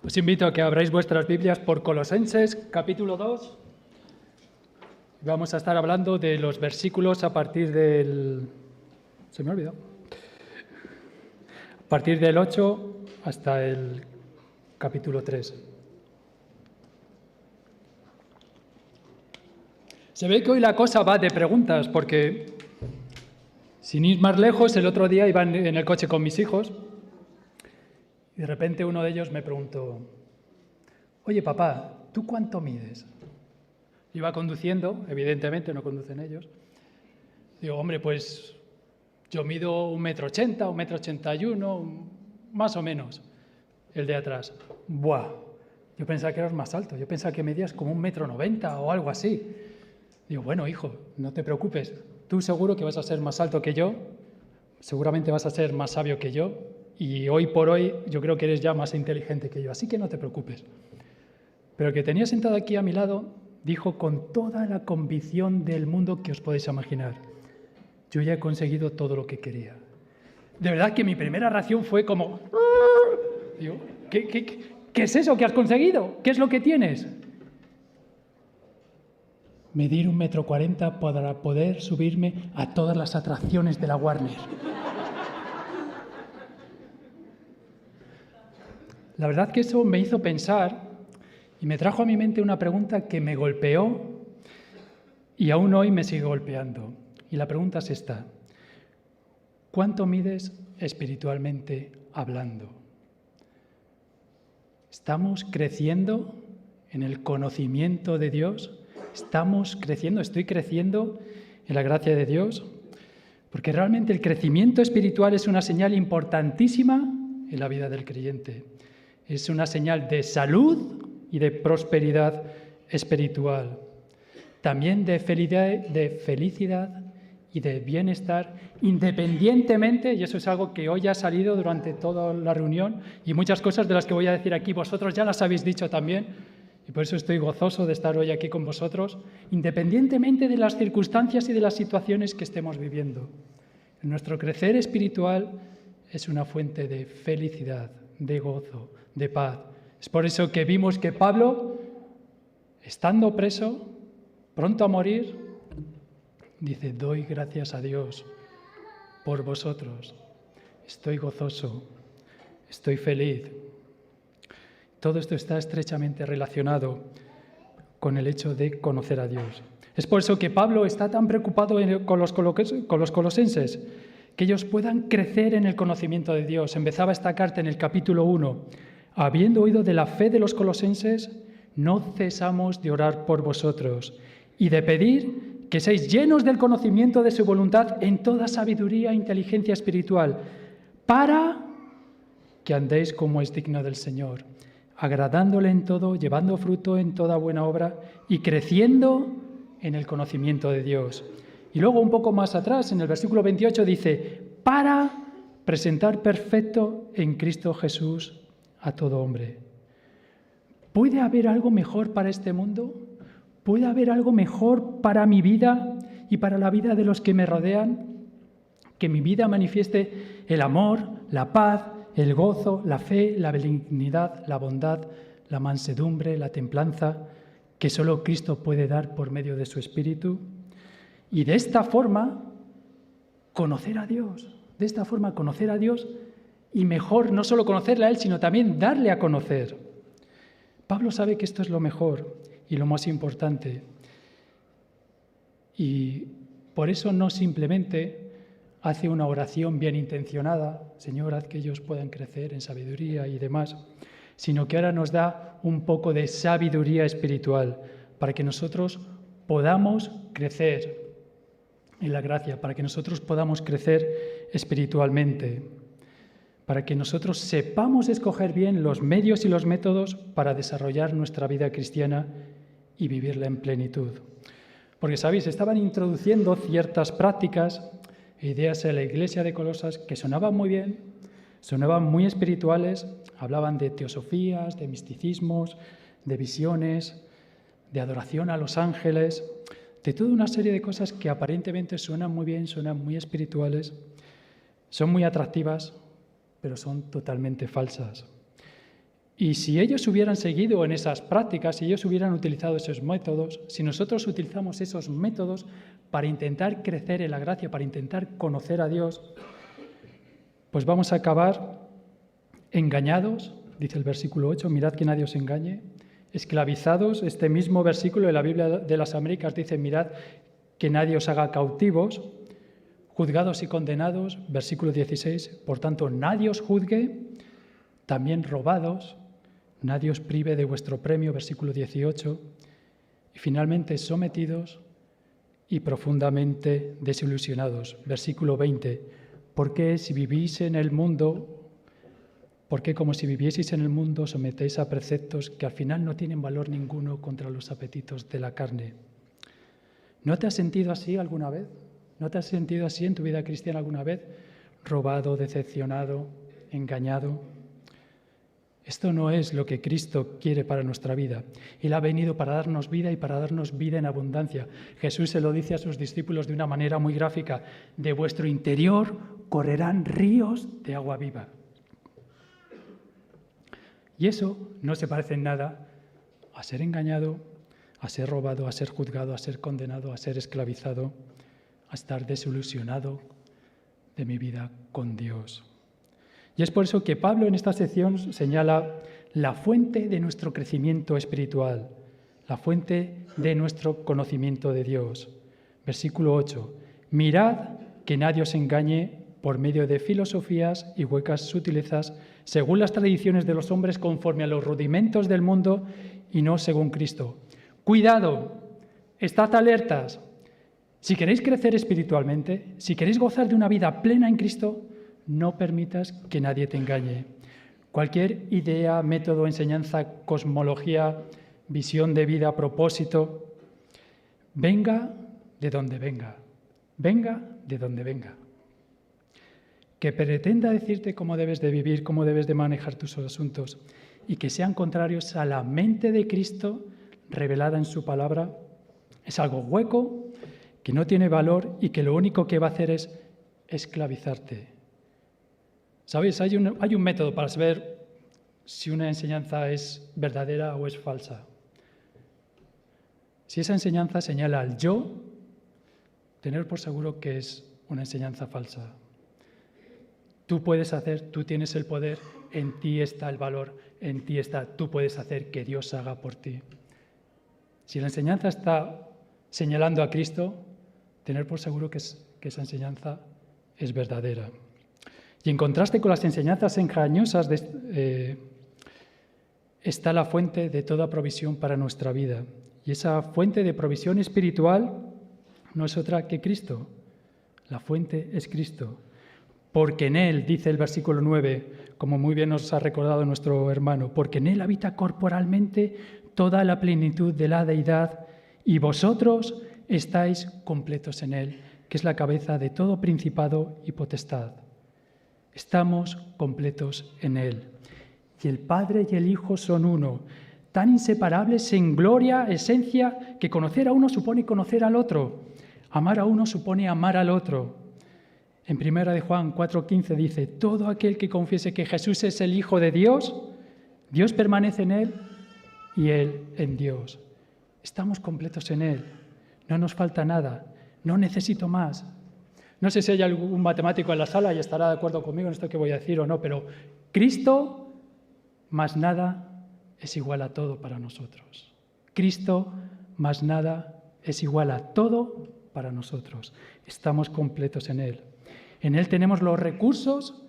Os invito a que abráis vuestras Biblias por Colosenses, capítulo 2. Vamos a estar hablando de los versículos a partir del... Se me ha olvidado. A partir del 8 hasta el capítulo 3. Se ve que hoy la cosa va de preguntas, porque sin ir más lejos, el otro día iba en el coche con mis hijos y de repente uno de ellos me preguntó: oye papá, ¿tú cuánto mides? Iba conduciendo, evidentemente no conducen ellos. Digo, hombre, pues yo mido 1,80 m, 1,81 m, más o menos, el de atrás. ¡Buah! Yo pensaba que eras más alto, yo pensaba que medías como 1,90 m o algo así. Digo, bueno, hijo, no te preocupes, tú seguro que vas a ser más alto que yo, seguramente vas a ser más sabio que yo, y hoy por hoy yo creo que eres ya más inteligente que yo, así que no te preocupes. Pero el que tenía sentado aquí a mi lado dijo con toda la convicción del mundo que os podéis imaginar: yo ya he conseguido todo lo que quería. De verdad que mi primera reacción fue como... Digo, ¿qué es eso que has conseguido? ¿Qué es lo que tienes? Medir 1,40 m para poder subirme a todas las atracciones de la Warner. La verdad que eso me hizo pensar y me trajo a mi mente una pregunta que me golpeó y aún hoy me sigue golpeando. Y la pregunta es esta: ¿cuánto mides espiritualmente hablando? ¿Estamos creciendo en el conocimiento de Dios? ¿Estamos creciendo? ¿Estoy creciendo en la gracia de Dios? Porque realmente el crecimiento espiritual es una señal importantísima en la vida del creyente. Es una señal de salud y de prosperidad espiritual. También de felicidad y de bienestar, independientemente, y eso es algo que hoy ha salido durante toda la reunión, y muchas cosas de las que voy a decir aquí vosotros ya las habéis dicho también, y por eso estoy gozoso de estar hoy aquí con vosotros, independientemente de las circunstancias y de las situaciones que estemos viviendo. Nuestro crecer espiritual es una fuente de felicidad, de gozo, de paz. Es por eso que vimos que Pablo, estando preso, pronto a morir, dice: doy gracias a Dios por vosotros. Estoy gozoso, estoy feliz. Todo esto está estrechamente relacionado con el hecho de conocer a Dios. Es por eso que Pablo está tan preocupado con los colosenses, que ellos puedan crecer en el conocimiento de Dios. Empezaba esta carta en el capítulo 1. Habiendo oído de la fe de los colosenses, no cesamos de orar por vosotros y de pedir que seáis llenos del conocimiento de su voluntad en toda sabiduría e inteligencia espiritual, para que andéis como es digno del Señor, agradándole en todo, llevando fruto en toda buena obra y creciendo en el conocimiento de Dios. Y luego un poco más atrás, en el versículo 28, dice: para presentar perfecto en Cristo Jesús a todo hombre. ¿Puede haber algo mejor para este mundo? ¿Puede haber algo mejor para mi vida y para la vida de los que me rodean? Que mi vida manifieste el amor, la paz, el gozo, la fe, la benignidad, la bondad, la mansedumbre, la templanza, que solo Cristo puede dar por medio de su Espíritu. Y de esta forma conocer a Dios. De esta forma conocer a Dios, y mejor no solo conocerle a Él, sino también darle a conocer. Pablo sabe que esto es lo mejor y lo más importante. Y por eso no simplemente hace una oración bien intencionada: Señor, haz que ellos puedan crecer en sabiduría y demás, sino que ahora nos da un poco de sabiduría espiritual para que nosotros podamos crecer en la gracia, para que nosotros podamos crecer espiritualmente, para que nosotros sepamos escoger bien los medios y los métodos para desarrollar nuestra vida cristiana y vivirla en plenitud. Porque, ¿sabéis? Estaban introduciendo ciertas prácticas e ideas en la iglesia de Colosas que sonaban muy bien, sonaban muy espirituales, hablaban de teosofías, de misticismos, de visiones, de adoración a los ángeles, de toda una serie de cosas que aparentemente suenan muy bien, suenan muy espirituales, son muy atractivas, pero son totalmente falsas. Y si ellos hubieran seguido en esas prácticas, si ellos hubieran utilizado esos métodos, si nosotros utilizamos esos métodos para intentar crecer en la gracia, para intentar conocer a Dios, pues vamos a acabar engañados, dice el versículo 8, mirad que nadie os engañe, esclavizados, este mismo versículo de la Biblia de las Américas dice, mirad que nadie os haga cautivos, juzgados y condenados, versículo 16, por tanto nadie os juzgue, también robados, nadie os prive de vuestro premio, versículo 18, y finalmente sometidos y profundamente desilusionados, versículo 20, porque si vivís en el mundo, porque como si vivieseis en el mundo sometéis a preceptos que al final no tienen valor ninguno contra los apetitos de la carne. ¿No te has sentido así alguna vez? ¿No te has sentido así en tu vida cristiana alguna vez? Robado, decepcionado, engañado. Esto no es lo que Cristo quiere para nuestra vida. Él ha venido para darnos vida y para darnos vida en abundancia. Jesús se lo dice a sus discípulos de una manera muy gráfica. De vuestro interior correrán ríos de agua viva. Y eso no se parece en nada a ser engañado, a ser robado, a ser juzgado, a ser condenado, a ser esclavizado, a estar desilusionado de mi vida con Dios. Y es por eso que Pablo en esta sección señala la fuente de nuestro crecimiento espiritual, la fuente de nuestro conocimiento de Dios. Versículo 8. Mirad que nadie os engañe por medio de filosofías y huecas sutilezas, según las tradiciones de los hombres, conforme a los rudimentos del mundo y no según Cristo. Cuidado, estad alertas. Si queréis crecer espiritualmente, si queréis gozar de una vida plena en Cristo, no permitas que nadie te engañe. Cualquier idea, método, enseñanza, cosmología, visión de vida, propósito, venga de donde venga, venga de donde venga. Que pretenda decirte cómo debes de vivir, cómo debes de manejar tus asuntos y que sean contrarios a la mente de Cristo revelada en su palabra, es algo hueco, que no tiene valor y que lo único que va a hacer es esclavizarte. ¿Sabéis? Hay un método para saber si una enseñanza es verdadera o es falsa. Si esa enseñanza señala al yo, tener por seguro que es una enseñanza falsa. Tú puedes hacer, tú tienes el poder, en ti está el valor, en ti está, tú puedes hacer que Dios haga por ti. Si la enseñanza está señalando a Cristo, tener por seguro que esa enseñanza es verdadera. Y en contraste con las enseñanzas engañosas está la fuente de toda provisión para nuestra vida. Y esa fuente de provisión espiritual no es otra que Cristo. La fuente es Cristo. Porque en Él, dice el versículo 9, como muy bien nos ha recordado nuestro hermano, porque en Él habita corporalmente toda la plenitud de la deidad y vosotros estáis completos en Él, que es la cabeza de todo principado y potestad. Estamos completos en Él. Y el Padre y el Hijo son uno, tan inseparables en gloria, esencia, que conocer a uno supone conocer al otro. Amar a uno supone amar al otro. En 1 de Juan 4:15 dice, todo aquel que confiese que Jesús es el Hijo de Dios, Dios permanece en Él y Él en Dios. Estamos completos en Él, no nos falta nada, no necesito más. No sé si hay algún matemático en la sala y estará de acuerdo conmigo en esto que voy a decir o no, pero Cristo más nada es igual a todo para nosotros. Cristo más nada es igual a todo para nosotros. Estamos completos en Él. En Él tenemos los recursos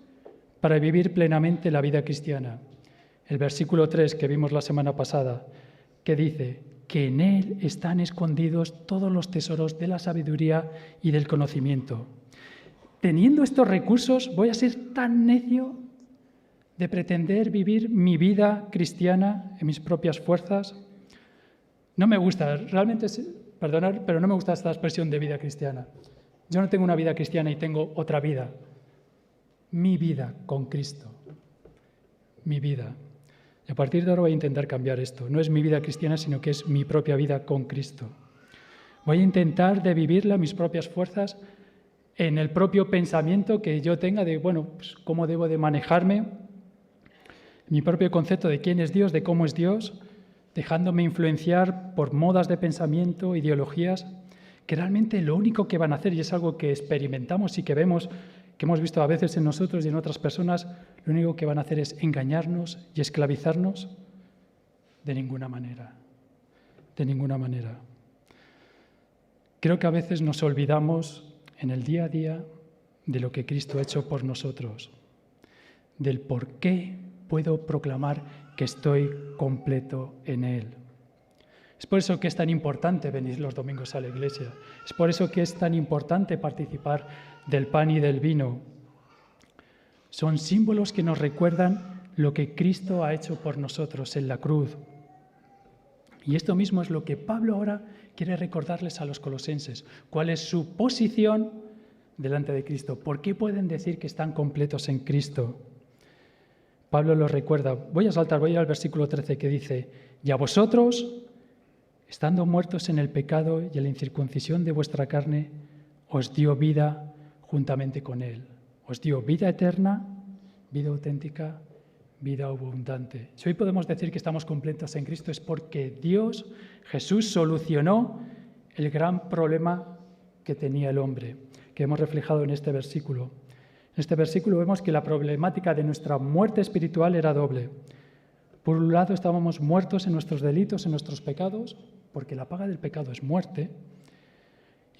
para vivir plenamente la vida cristiana. El versículo 3 que vimos la semana pasada, que dice que en Él están escondidos todos los tesoros de la sabiduría y del conocimiento. Teniendo estos recursos, ¿voy a ser tan necio de pretender vivir mi vida cristiana en mis propias fuerzas? No me gusta, realmente, perdonad, pero no me gusta esta expresión de vida cristiana. Yo no tengo una vida cristiana y tengo otra vida. Mi vida con Cristo. Mi vida. Y a partir de ahora voy a intentar cambiar esto. No es mi vida cristiana, sino que es mi propia vida con Cristo. Voy a intentar de vivirla a mis propias fuerzas en el propio pensamiento que yo tenga de, bueno, pues, cómo debo de manejarme mi propio concepto de quién es Dios, de cómo es Dios, dejándome influenciar por modas de pensamiento, ideologías, que realmente lo único que van a hacer, y es algo que experimentamos y que vemos, que hemos visto a veces en nosotros y en otras personas, lo único que van a hacer es engañarnos y esclavizarnos. De ninguna manera. De ninguna manera. Creo que a veces nos olvidamos en el día a día de lo que Cristo ha hecho por nosotros, del por qué puedo proclamar que estoy completo en Él. Es por eso que es tan importante venir los domingos a la iglesia. Es por eso que es tan importante participar del pan y del vino. Son símbolos que nos recuerdan lo que Cristo ha hecho por nosotros en la cruz. Y esto mismo es lo que Pablo ahora quiere recordarles a los colosenses. ¿Cuál es su posición delante de Cristo? ¿Por qué pueden decir que están completos en Cristo? Pablo los recuerda. Voy a ir al versículo 13 que dice: y a vosotros, estando muertos en el pecado y en la incircuncisión de vuestra carne, os dio vida juntamente con Él. Os dio vida eterna, vida auténtica, vida abundante. Si hoy podemos decir que estamos completos en Cristo es porque Dios, Jesús, solucionó el gran problema que tenía el hombre, que hemos reflejado en este versículo. En este versículo vemos que la problemática de nuestra muerte espiritual era doble. Por un lado, estábamos muertos en nuestros delitos, en nuestros pecados, porque la paga del pecado es muerte.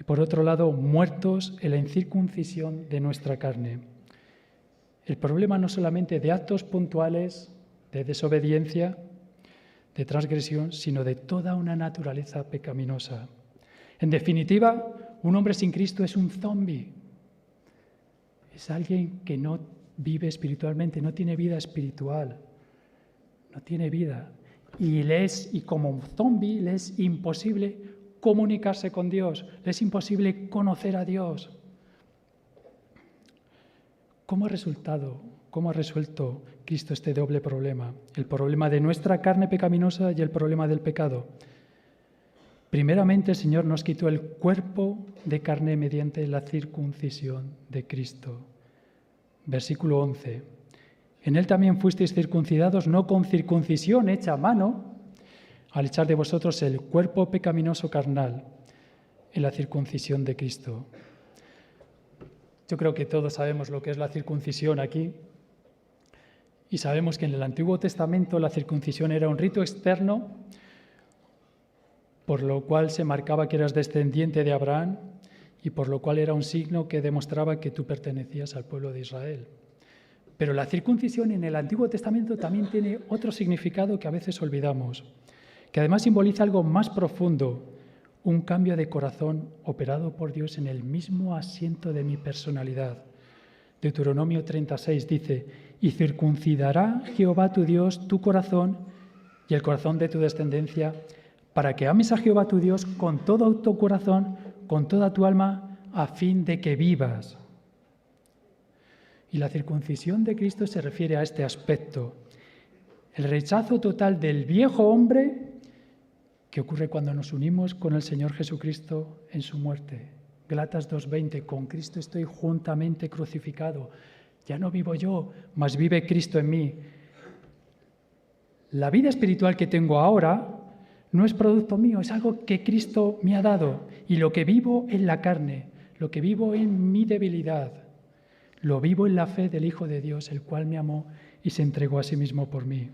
Y por otro lado, muertos en la incircuncisión de nuestra carne. El problema no solamente de actos puntuales, de desobediencia, de transgresión, sino de toda una naturaleza pecaminosa. En definitiva, un hombre sin Cristo es un zombi. Es alguien que no vive espiritualmente, no tiene vida espiritual. No tiene vida. Y como un zombi le es imposible comunicarse con Dios, le es imposible conocer a Dios. ¿Cómo ha resuelto Cristo este doble problema? El problema de nuestra carne pecaminosa y el problema del pecado. Primeramente, el Señor nos quitó el cuerpo de carne mediante la circuncisión de Cristo. Versículo 11. En Él también fuisteis circuncidados, no con circuncisión hecha a mano, al echar de vosotros el cuerpo pecaminoso carnal en la circuncisión de Cristo. Yo creo que todos sabemos lo que es la circuncisión aquí y sabemos que en el Antiguo Testamento la circuncisión era un rito externo por lo cual se marcaba que eras descendiente de Abraham y por lo cual era un signo que demostraba que tú pertenecías al pueblo de Israel. Pero la circuncisión en el Antiguo Testamento también tiene otro significado que a veces olvidamos, que además simboliza algo más profundo, un cambio de corazón operado por Dios en el mismo asiento de mi personalidad. Deuteronomio 36 dice: y circuncidará Jehová tu Dios tu corazón y el corazón de tu descendencia, para que ames a Jehová tu Dios con todo tu corazón, con toda tu alma, a fin de que vivas. Y la circuncisión de Cristo se refiere a este aspecto, el rechazo total del viejo hombre que ocurre cuando nos unimos con el Señor Jesucristo en su muerte. Gálatas 2:20, con Cristo estoy juntamente crucificado. Ya no vivo yo, mas vive Cristo en mí. La vida espiritual que tengo ahora no es producto mío, es algo que Cristo me ha dado. Y lo que vivo en la carne, lo que vivo en mi debilidad, lo vivo en la fe del Hijo de Dios, el cual me amó y se entregó a sí mismo por mí.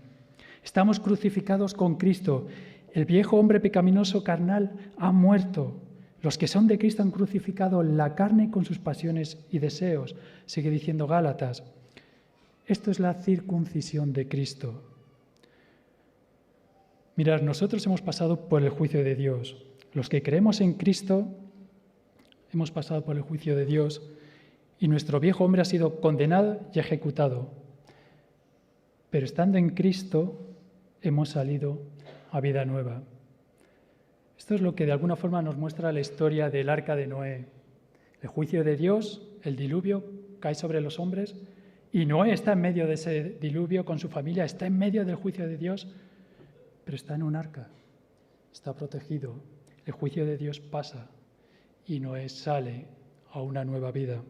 Estamos crucificados con Cristo. El viejo hombre pecaminoso carnal ha muerto. Los que son de Cristo han crucificado la carne con sus pasiones y deseos. Sigue diciendo Gálatas. Esto es la circuncisión de Cristo. Mirad, nosotros hemos pasado por el juicio de Dios. Los que creemos en Cristo hemos pasado por el juicio de Dios y nuestro viejo hombre ha sido condenado y ejecutado. Pero estando en Cristo hemos salido a vida nueva. Esto es lo que de alguna forma nos muestra la historia del arca de Noé. El juicio de Dios, el diluvio, cae sobre los hombres y Noé está en medio de ese diluvio con su familia, está en medio del juicio de Dios, pero está en un arca, está protegido. El juicio de Dios pasa y Noé sale a una nueva vida.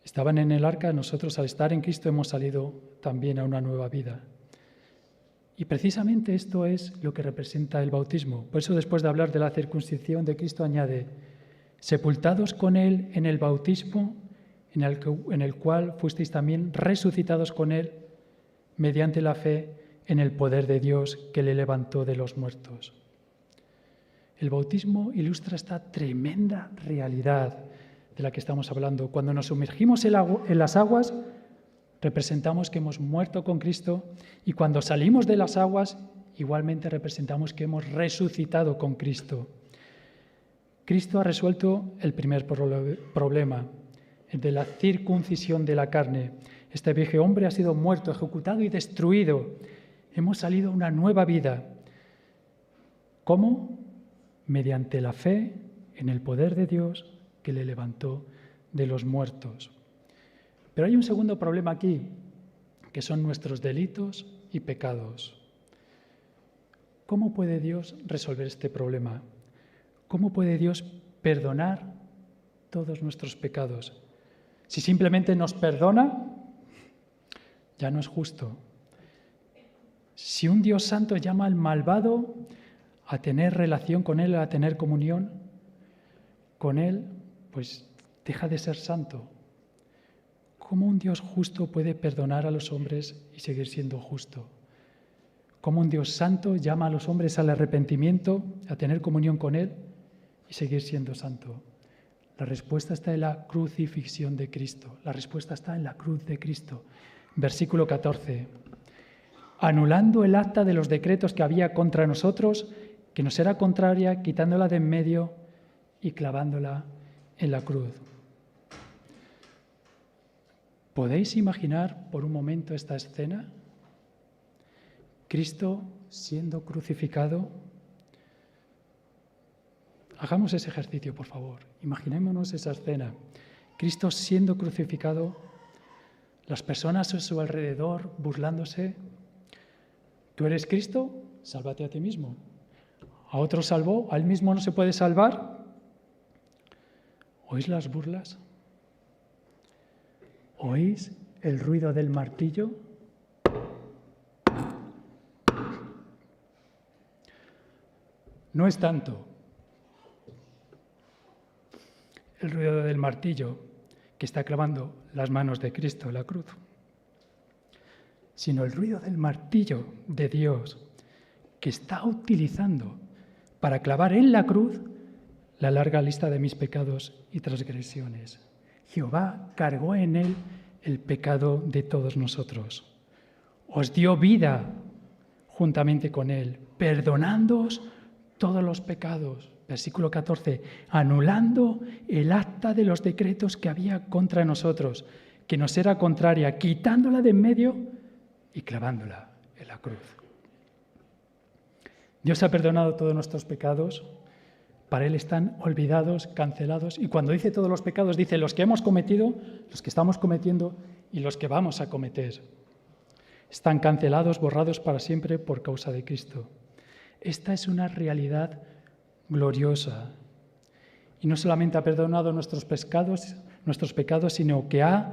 Estaban en el arca, nosotros al estar en Cristo hemos salido también a una nueva vida. Y precisamente esto es lo que representa el bautismo. Por eso después de hablar de la circuncisión de Cristo añade, sepultados con Él en el bautismo, en el cual fuisteis también resucitados con Él mediante la fe en el poder de Dios que le levantó de los muertos. El bautismo ilustra esta tremenda realidad de la que estamos hablando. Cuando nos sumergimos en las aguas, representamos que hemos muerto con Cristo, y cuando salimos de las aguas, igualmente representamos que hemos resucitado con Cristo. Cristo ha resuelto el primer problema, el de la circuncisión de la carne. Este viejo hombre ha sido muerto, ejecutado y destruido. Hemos salido a una nueva vida. ¿Cómo? Mediante la fe en el poder de Dios que le levantó de los muertos. Pero hay un segundo problema aquí, que son nuestros delitos y pecados. ¿Cómo puede Dios resolver este problema? ¿Cómo puede Dios perdonar todos nuestros pecados? Si simplemente nos perdona, ya no es justo. Si un Dios santo llama al malvado a tener relación con Él, a tener comunión con Él, pues deja de ser santo. ¿Cómo un Dios justo puede perdonar a los hombres y seguir siendo justo? ¿Cómo un Dios santo llama a los hombres al arrepentimiento, a tener comunión con Él y seguir siendo santo? La respuesta está en la crucifixión de Cristo. La respuesta está en la cruz de Cristo. Versículo 14. Anulando el acta de los decretos que había contra nosotros, que nos era contraria, quitándola de en medio y clavándola en la cruz. ¿Podéis imaginar por un momento esta escena? Cristo siendo crucificado. Hagamos ese ejercicio, por favor. Imaginémonos esa escena. Cristo siendo crucificado, las personas a su alrededor burlándose. ¿Tú eres Cristo? Sálvate a ti mismo. ¿A otro salvó? ¿A él mismo no se puede salvar? ¿Oís las burlas? ¿Oís el ruido del martillo? No es tanto el ruido del martillo que está clavando las manos de Cristo en la cruz, sino el ruido del martillo de Dios que está utilizando para clavar en la cruz la larga lista de mis pecados y transgresiones. Jehová cargó en él el pecado de todos nosotros. Os dio vida juntamente con él, perdonándoos todos los pecados. Versículo 14, anulando el acta de los decretos que había contra nosotros, que nos era contraria, quitándola de en medio y clavándola en la cruz. Dios ha perdonado todos nuestros pecados. Para Él están olvidados, cancelados. Y cuando dice todos los pecados, dice los que hemos cometido, los que estamos cometiendo y los que vamos a cometer. Están cancelados, borrados para siempre por causa de Cristo. Esta es una realidad gloriosa. Y no solamente ha perdonado nuestros pecados, sino que ha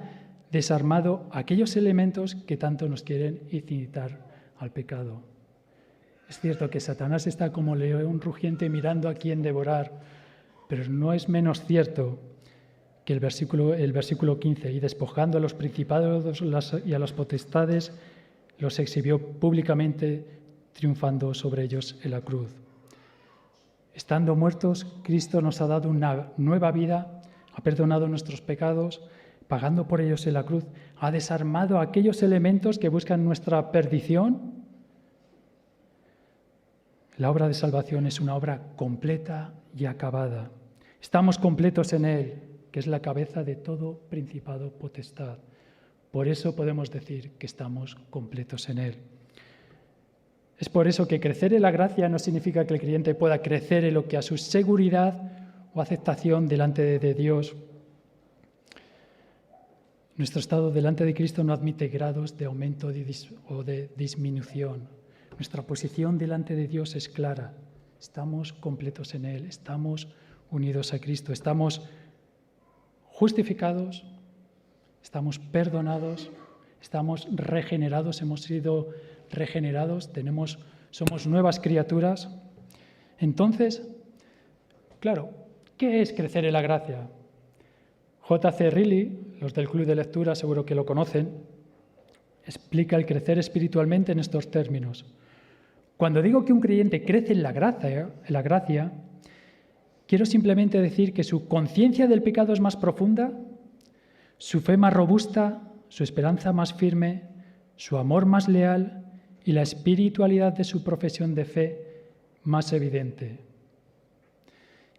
desarmado aquellos elementos que tanto nos quieren incitar al pecado. Es cierto que Satanás está como león rugiente mirando a quién devorar, pero no es menos cierto que el versículo 15, y despojando a los principados y a las potestades, los exhibió públicamente, triunfando sobre ellos en la cruz. Estando muertos, Cristo nos ha dado una nueva vida, ha perdonado nuestros pecados, pagando por ellos en la cruz, ha desarmado aquellos elementos que buscan nuestra perdición. La obra de salvación es una obra completa y acabada. Estamos completos en Él, que es la cabeza de todo principado, potestad. Por eso podemos decir que estamos completos en Él. Es por eso que crecer en la gracia no significa que el creyente pueda crecer en lo que a su seguridad o aceptación delante de Dios. Nuestro estado delante de Cristo no admite grados de aumento o de disminución. Nuestra posición delante de Dios es clara. Estamos completos en Él, estamos unidos a Cristo, estamos justificados, estamos perdonados, estamos regenerados, hemos sido regenerados, somos nuevas criaturas. Entonces, claro, ¿qué es crecer en la gracia? J.C. Riley, los del Club de Lectura seguro que lo conocen, explica el crecer espiritualmente en estos términos. Cuando digo que un creyente crece en la gracia, quiero simplemente decir que su conciencia del pecado es más profunda, su fe más robusta, su esperanza más firme, su amor más leal y la espiritualidad de su profesión de fe más evidente.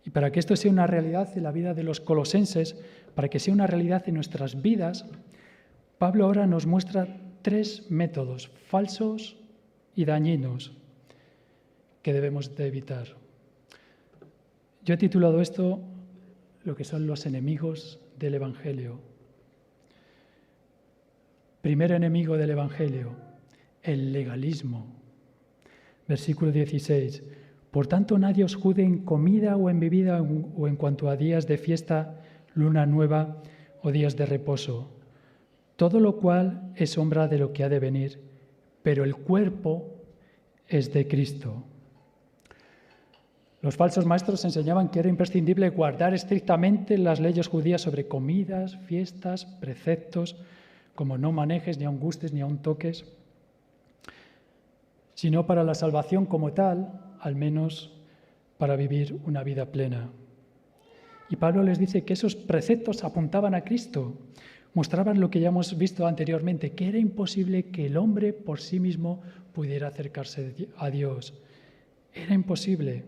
Y para que esto sea una realidad en la vida de los colosenses, para que sea una realidad en nuestras vidas, Pablo ahora nos muestra 3 métodos falsos y dañinos que debemos de evitar. Yo he titulado esto lo que son los enemigos del Evangelio. Primer enemigo del Evangelio, el legalismo. Versículo 16. Por tanto, nadie os juzgue en comida o en bebida o en cuanto a días de fiesta, luna nueva o días de reposo. Todo lo cual es sombra de lo que ha de venir, pero el cuerpo es de Cristo. Los falsos maestros enseñaban que era imprescindible guardar estrictamente las leyes judías sobre comidas, fiestas, preceptos, como no manejes, ni aun gustes, ni aun toques, sino para la salvación como tal, al menos para vivir una vida plena. Y Pablo les dice que esos preceptos apuntaban a Cristo, mostraban lo que ya hemos visto anteriormente, que era imposible que el hombre por sí mismo pudiera acercarse a Dios. Era imposible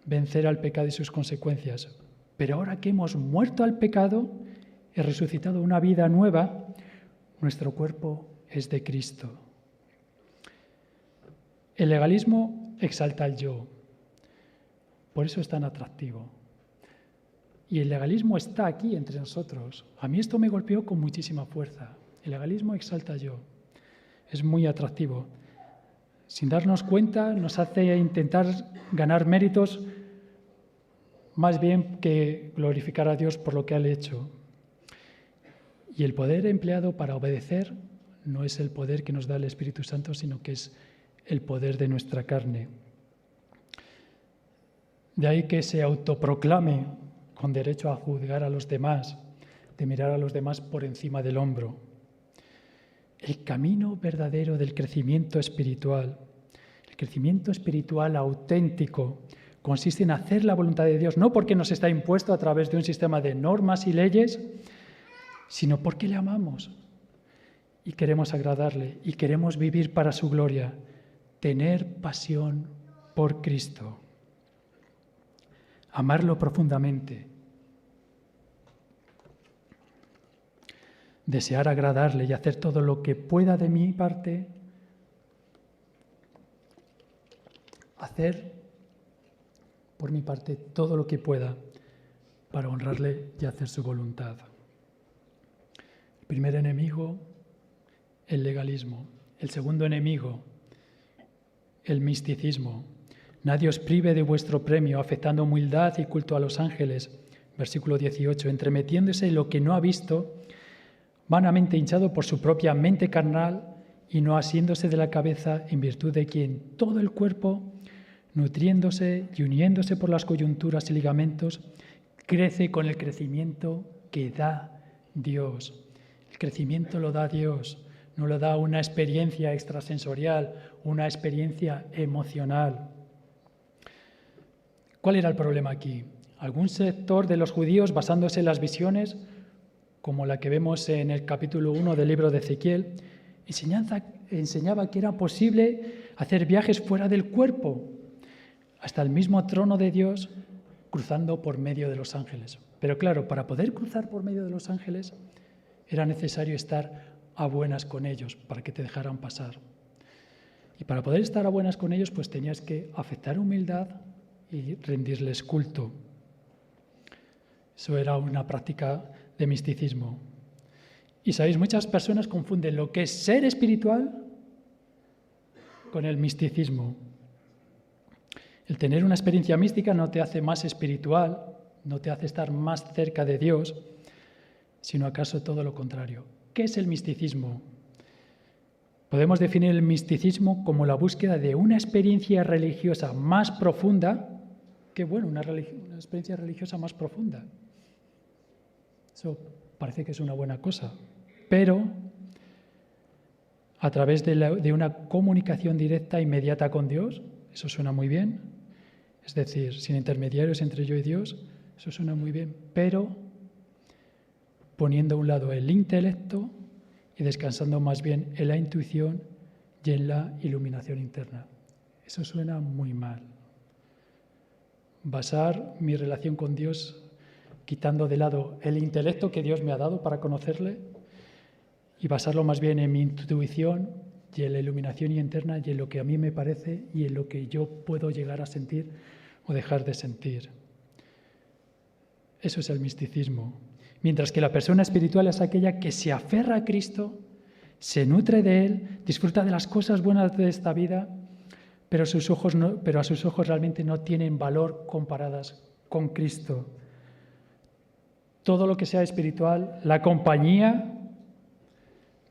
vencer al pecado y sus consecuencias. Pero ahora que hemos muerto al pecado y resucitado una vida nueva, nuestro cuerpo es de Cristo. El legalismo exalta el yo. Por eso es tan atractivo. Y el legalismo está aquí entre nosotros. A mí esto me golpeó con muchísima fuerza. El legalismo exalta el yo. Es muy atractivo. Sin darnos cuenta, nos hace intentar ganar méritos más bien que glorificar a Dios por lo que ha hecho. Y el poder empleado para obedecer no es el poder que nos da el Espíritu Santo, sino que es el poder de nuestra carne. De ahí que se autoproclame con derecho a juzgar a los demás, de mirar a los demás por encima del hombro. El camino verdadero del crecimiento espiritual, el crecimiento espiritual auténtico, consiste en hacer la voluntad de Dios, no porque nos está impuesto a través de un sistema de normas y leyes, sino porque le amamos y queremos agradarle y queremos vivir para su gloria, tener pasión por Cristo, amarlo profundamente, desear agradarle y hacer todo lo que pueda de mi parte, hacer por mi parte todo lo que pueda para honrarle y hacer su voluntad. El primer enemigo, el legalismo. El segundo enemigo, el misticismo. Nadie os prive de vuestro premio, afectando humildad y culto a los ángeles. Versículo 18. Entremetiéndose en lo que no ha visto, vanamente hinchado por su propia mente carnal y no asiéndose de la cabeza, en virtud de quien todo el cuerpo, nutriéndose y uniéndose por las coyunturas y ligamentos, crece con el crecimiento que da Dios. El crecimiento lo da Dios, no lo da una experiencia extrasensorial, una experiencia emocional. ¿Cuál era el problema aquí? Algún sector de los judíos, basándose en las visiones, como la que vemos en el capítulo 1 del libro de Ezequiel, enseñaba que era posible hacer viajes fuera del cuerpo, hasta el mismo trono de Dios, cruzando por medio de los ángeles. Pero claro, para poder cruzar por medio de los ángeles, era necesario estar a buenas con ellos, para que te dejaran pasar. Y para poder estar a buenas con ellos, pues tenías que afectar humildad y rendirles culto. Eso era una práctica de misticismo. Y sabéis, muchas personas confunden lo que es ser espiritual con el misticismo. El tener una experiencia mística no te hace más espiritual, no te hace estar más cerca de Dios, sino acaso todo lo contrario. ¿Qué es el misticismo? Podemos definir el misticismo como la búsqueda de una experiencia religiosa más profunda. Qué bueno, una experiencia religiosa más profunda. Eso parece que es una buena cosa, pero a través de una comunicación directa e inmediata con Dios, eso suena muy bien, es decir, sin intermediarios entre yo y Dios, eso suena muy bien, pero poniendo a un lado el intelecto y descansando más bien en la intuición y en la iluminación interna. Eso suena muy mal. Basar mi relación con Dios quitando de lado el intelecto que Dios me ha dado para conocerle y basarlo más bien en mi intuición y en la iluminación interna y en lo que a mí me parece y en lo que yo puedo llegar a sentir o dejar de sentir. Eso es el misticismo. Mientras que la persona espiritual es aquella que se aferra a Cristo, se nutre de Él, disfruta de las cosas buenas de esta vida, pero a sus ojos realmente no tienen valor comparadas con Cristo. Todo lo que sea espiritual, la compañía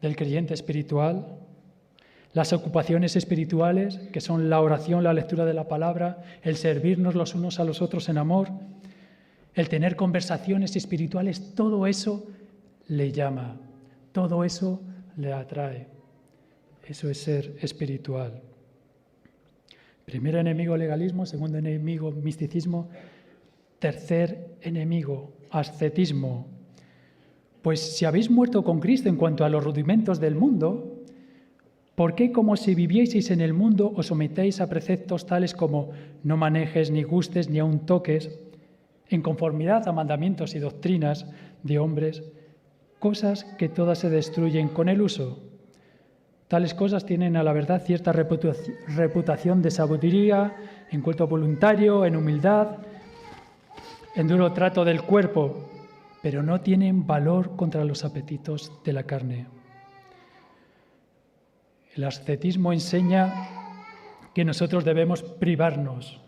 del creyente espiritual, las ocupaciones espirituales, que son la oración, la lectura de la palabra, el servirnos los unos a los otros en amor, el tener conversaciones espirituales, todo eso le llama, todo eso le atrae. Eso es ser espiritual. Primer enemigo, legalismo. Segundo enemigo, misticismo. Tercer enemigo, ascetismo. Pues si habéis muerto con Cristo en cuanto a los rudimentos del mundo, ¿por qué, como si vivieseis en el mundo, os sometéis a preceptos tales como no manejes, ni gustes, ni aun toques, en conformidad a mandamientos y doctrinas de hombres, cosas que todas se destruyen con el uso? Tales cosas tienen a la verdad cierta reputación de sabiduría, en culto voluntario, en humildad, en duro trato del cuerpo, pero no tienen valor contra los apetitos de la carne. El ascetismo enseña que nosotros debemos privarnos,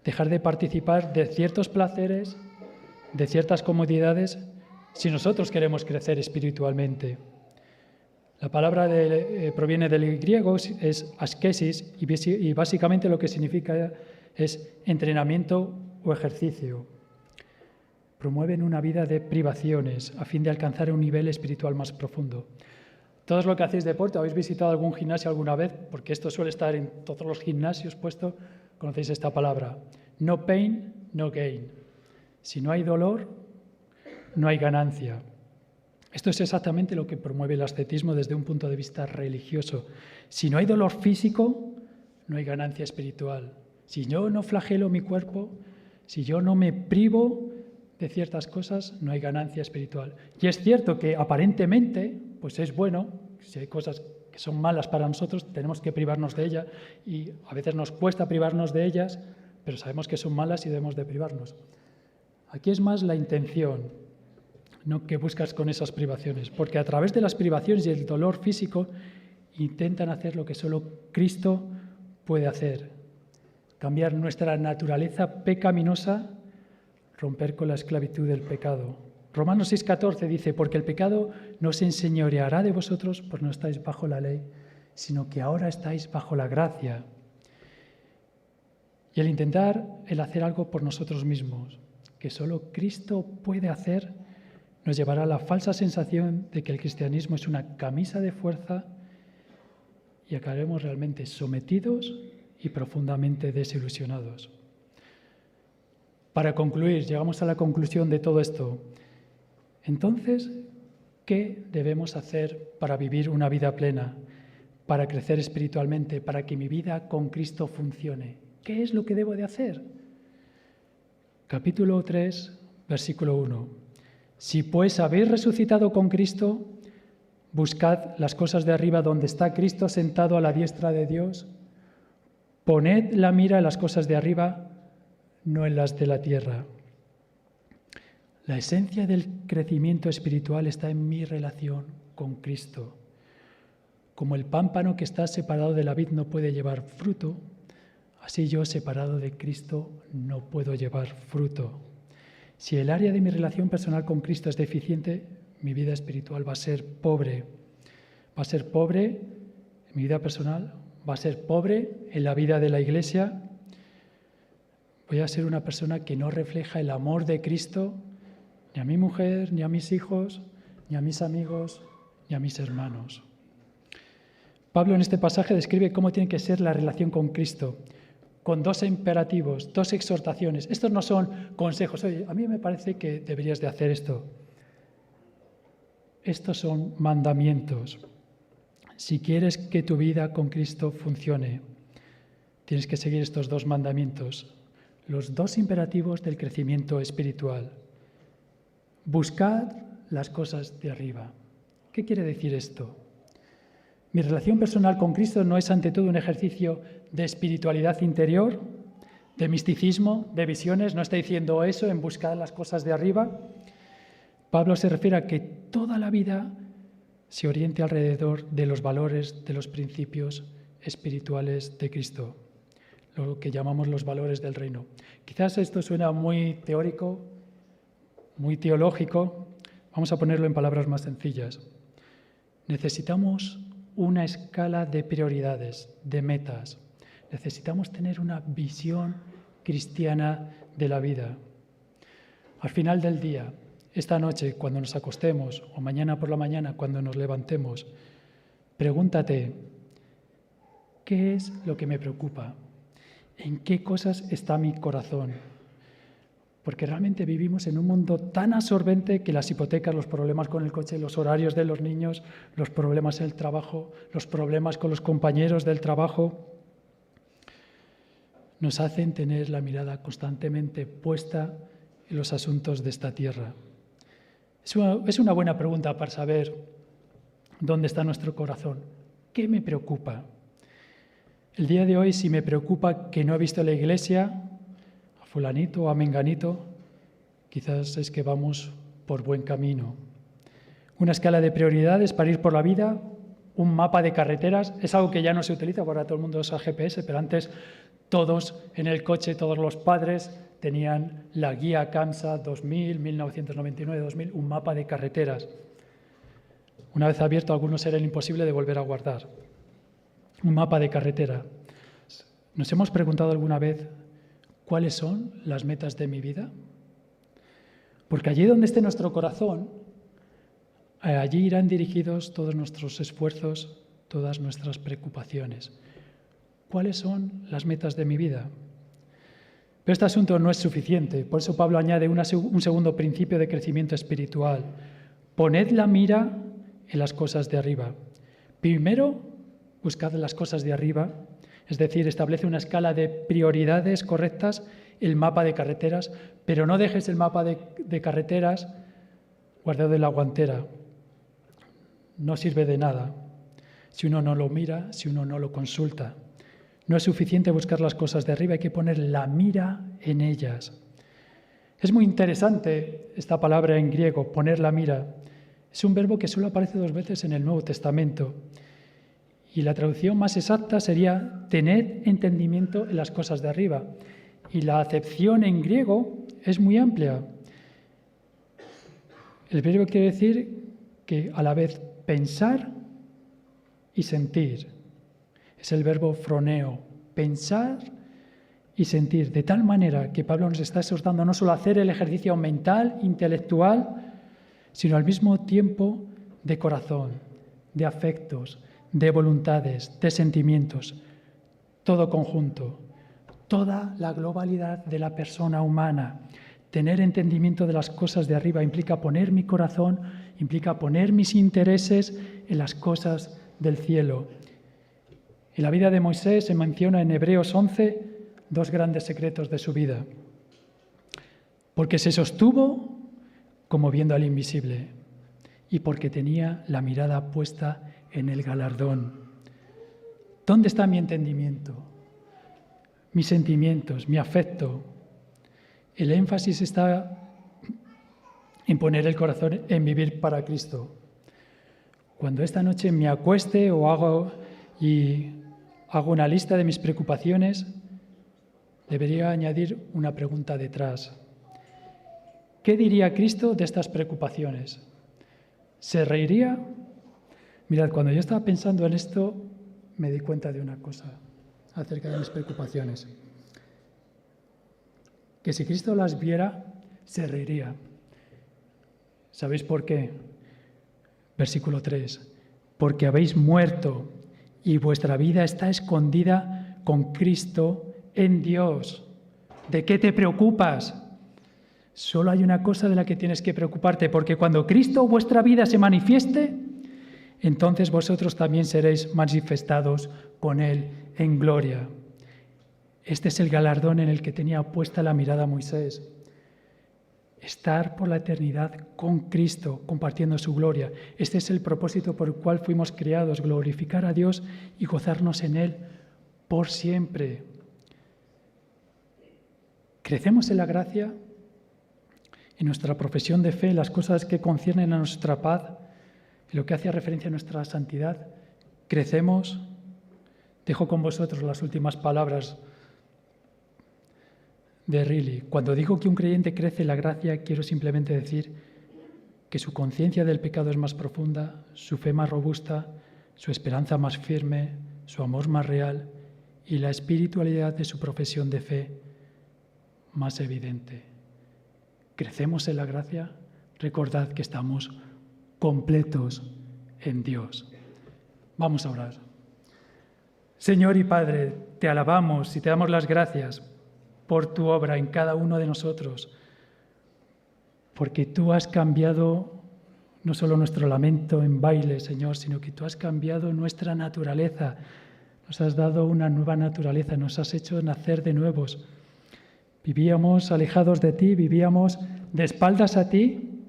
dejar de participar de ciertos placeres, de ciertas comodidades, si nosotros queremos crecer espiritualmente. La palabra proviene del griego, es askesis, y básicamente lo que significa es entrenamiento o ejercicio. Promueven una vida de privaciones a fin de alcanzar un nivel espiritual más profundo. Todos los que hacéis deporte, ¿habéis visitado algún gimnasio alguna vez? Porque esto suele estar en todos los gimnasios puesto, conocéis esta palabra. No pain, no gain. Si no hay dolor, no hay ganancia. Esto es exactamente lo que promueve el ascetismo desde un punto de vista religioso. Si no hay dolor físico, no hay ganancia espiritual. Si yo no flagelo mi cuerpo, si yo no me privo de ciertas cosas, no hay ganancia espiritual. Y es cierto que aparentemente, pues es bueno, si hay cosas que son malas para nosotros, tenemos que privarnos de ellas y a veces nos cuesta privarnos de ellas, pero sabemos que son malas y debemos de privarnos. Aquí es más la intención, no que buscas con esas privaciones, porque a través de las privaciones y el dolor físico intentan hacer lo que solo Cristo puede hacer, cambiar nuestra naturaleza pecaminosa, romper con la esclavitud del pecado. Romanos 6,14 dice, porque el pecado no se enseñoreará de vosotros, pues no estáis bajo la ley, sino que ahora estáis bajo la gracia. Y el hacer algo por nosotros mismos, que solo Cristo puede hacer, nos llevará a la falsa sensación de que el cristianismo es una camisa de fuerza y acabaremos realmente sometidos y profundamente desilusionados. Para concluir, llegamos a la conclusión de todo esto. Entonces, ¿qué debemos hacer para vivir una vida plena, para crecer espiritualmente, para que mi vida con Cristo funcione? ¿Qué es lo que debo de hacer? Capítulo 3, versículo 1. Si pues habéis resucitado con Cristo, buscad las cosas de arriba donde está Cristo sentado a la diestra de Dios. Poned la mira en las cosas de arriba, no en las de la tierra. La esencia del crecimiento espiritual está en mi relación con Cristo. Como el pámpano que está separado de la vid no puede llevar fruto, así yo, separado de Cristo, no puedo llevar fruto. Si el área de mi relación personal con Cristo es deficiente, mi vida espiritual va a ser pobre. Va a ser pobre en mi vida personal, va a ser pobre en la vida de la Iglesia. Voy a ser una persona que no refleja el amor de Cristo ni a mi mujer, ni a mis hijos, ni a mis amigos, ni a mis hermanos. Pablo en este pasaje describe cómo tiene que ser la relación con Cristo, con dos imperativos, dos exhortaciones. Estos no son consejos. Oye, a mí me parece que deberías de hacer esto. Estos son mandamientos. Si quieres que tu vida con Cristo funcione, tienes que seguir estos dos mandamientos, los dos imperativos del crecimiento espiritual. Buscad las cosas de arriba. ¿Qué quiere decir esto? Mi relación personal con Cristo no es ante todo un ejercicio de espiritualidad interior, de misticismo, de visiones. No está diciendo eso en buscar las cosas de arriba. Pablo se refiere a que toda la vida se oriente alrededor de los valores, de los principios espirituales de Cristo, lo que llamamos los valores del reino. Quizás esto suena muy teórico, muy teológico. Vamos a ponerlo en palabras más sencillas. Necesitamos una escala de prioridades, de metas. Necesitamos tener una visión cristiana de la vida. Al final del día, esta noche, cuando nos acostemos, o mañana por la mañana, cuando nos levantemos, pregúntate, ¿qué es lo que me preocupa? ¿En qué cosas está mi corazón? Porque realmente vivimos en un mundo tan absorbente que las hipotecas, los problemas con el coche, los horarios de los niños, los problemas en el trabajo, los problemas con los compañeros del trabajo, nos hacen tener la constantemente puesta en los asuntos de esta tierra. Es una buena pregunta para saber dónde está nuestro corazón. ¿Qué me preocupa? El día de hoy, si me preocupa que no he visto la iglesia, a fulanito o a menganito, quizás es que vamos por buen camino. Una escala de prioridades para ir por la vida, un mapa de carreteras, es algo que ya no se utiliza, ahora todo el mundo usa GPS, pero antes todos en el coche, todos los padres tenían la guía CAMSA 2000, 1999, 2000, un mapa de carreteras. Una vez abierto, algunos era imposible de volver a guardar. Un mapa de carretera. ¿Nos hemos preguntado alguna vez cuáles son las metas de mi vida? Porque allí donde esté nuestro corazón, allí irán dirigidos todos nuestros esfuerzos, todas nuestras preocupaciones. ¿Cuáles son las metas de mi vida? Pero este asunto no es suficiente. Por eso Pablo añade un segundo principio de crecimiento espiritual. Poned la mira en las cosas de arriba. Primero, buscad las cosas de arriba, es decir, establece una escala de prioridades correctas, el mapa de carreteras, pero no dejes el mapa de carreteras guardado en la guantera. No sirve de nada si uno no lo mira, si uno no lo consulta. No es suficiente buscar las cosas de arriba, hay que poner la mira en ellas. Es muy interesante esta palabra en griego, poner la mira. Es un verbo que solo aparece 2 veces en el Nuevo Testamento. Y la traducción más exacta sería tener entendimiento en las cosas de arriba. Y la acepción en griego es muy amplia. El verbo quiere decir que a la vez pensar y sentir. Es el verbo phroneo, pensar y sentir. De tal manera que Pablo nos está exhortando no solo a hacer el ejercicio mental, intelectual, sino al mismo tiempo de corazón, de afectos, de voluntades, de sentimientos, todo conjunto, toda la globalidad de la persona humana. Tener entendimiento de las cosas de arriba implica poner mi corazón, implica poner mis intereses en las cosas del cielo. En la vida de Moisés se menciona en Hebreos 11 2 grandes secretos de su vida. Porque se sostuvo como viendo al invisible y porque tenía la mirada puesta en el galardón. ¿Dónde está mi entendimiento? Mis sentimientos, mi afecto. El énfasis está en poner el corazón en vivir para Cristo. Cuando esta noche me acueste o hago una lista de mis preocupaciones, debería añadir una pregunta detrás. ¿Qué diría Cristo de estas preocupaciones? ¿Se reiría? Mirad, cuando yo estaba pensando en esto, me di cuenta de una cosa acerca de mis preocupaciones. Que si Cristo las viera, se reiría. ¿Sabéis por qué? Versículo 3. Porque habéis muerto y vuestra vida está escondida con Cristo en Dios. ¿De qué te preocupas? Solo hay una cosa de la que tienes que preocuparte, porque cuando Cristo vuestra vida se manifieste, entonces vosotros también seréis manifestados con Él en gloria. Este es el galardón en el que tenía puesta la mirada Moisés. Estar por la eternidad con Cristo, compartiendo su gloria. Este es el propósito por el cual fuimos creados, glorificar a Dios y gozarnos en Él por siempre. Crecemos en la gracia, en nuestra profesión de fe, las cosas que conciernen a nuestra paz, en lo que hace referencia a nuestra santidad. Crecemos. Dejo con vosotros las últimas palabras de Riley. Cuando digo que un creyente crece en la gracia, quiero simplemente decir que su conciencia del pecado es más profunda, su fe más robusta, su esperanza más firme, su amor más real y la espiritualidad de su profesión de fe más evidente. ¿Crecemos en la gracia? Recordad que estamos completos en Dios. Vamos a orar. Señor y Padre, te alabamos y te damos las gracias por tu obra en cada uno de nosotros, porque tú has cambiado no solo nuestro lamento en baile, Señor, sino que tú has cambiado nuestra naturaleza, nos has dado una nueva naturaleza, nos has hecho nacer de nuevos. Vivíamos alejados de ti, vivíamos de espaldas a ti,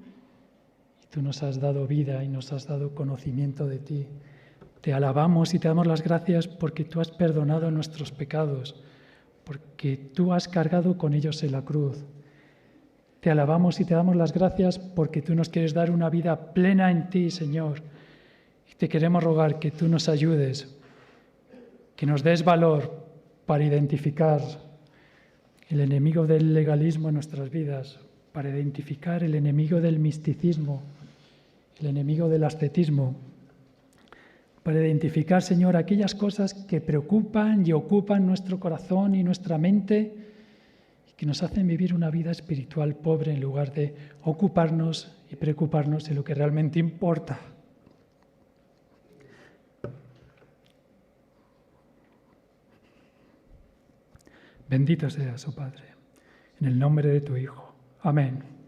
y tú nos has dado vida y nos has dado conocimiento de ti. Te alabamos y te damos las gracias porque tú has perdonado nuestros pecados, porque tú has cargado con ellos en la cruz. Te alabamos y te damos las gracias porque tú nos quieres dar una vida plena en ti, Señor. Y te queremos rogar que tú nos ayudes, que nos des valor para identificar el enemigo del legalismo en nuestras vidas, para identificar el enemigo del misticismo, el enemigo del ascetismo, para identificar, Señor, aquellas cosas que preocupan y ocupan nuestro corazón y nuestra mente y que nos hacen vivir una vida espiritual pobre en lugar de ocuparnos y preocuparnos de lo que realmente importa. Bendito seas, oh Padre, en el nombre de tu Hijo. Amén.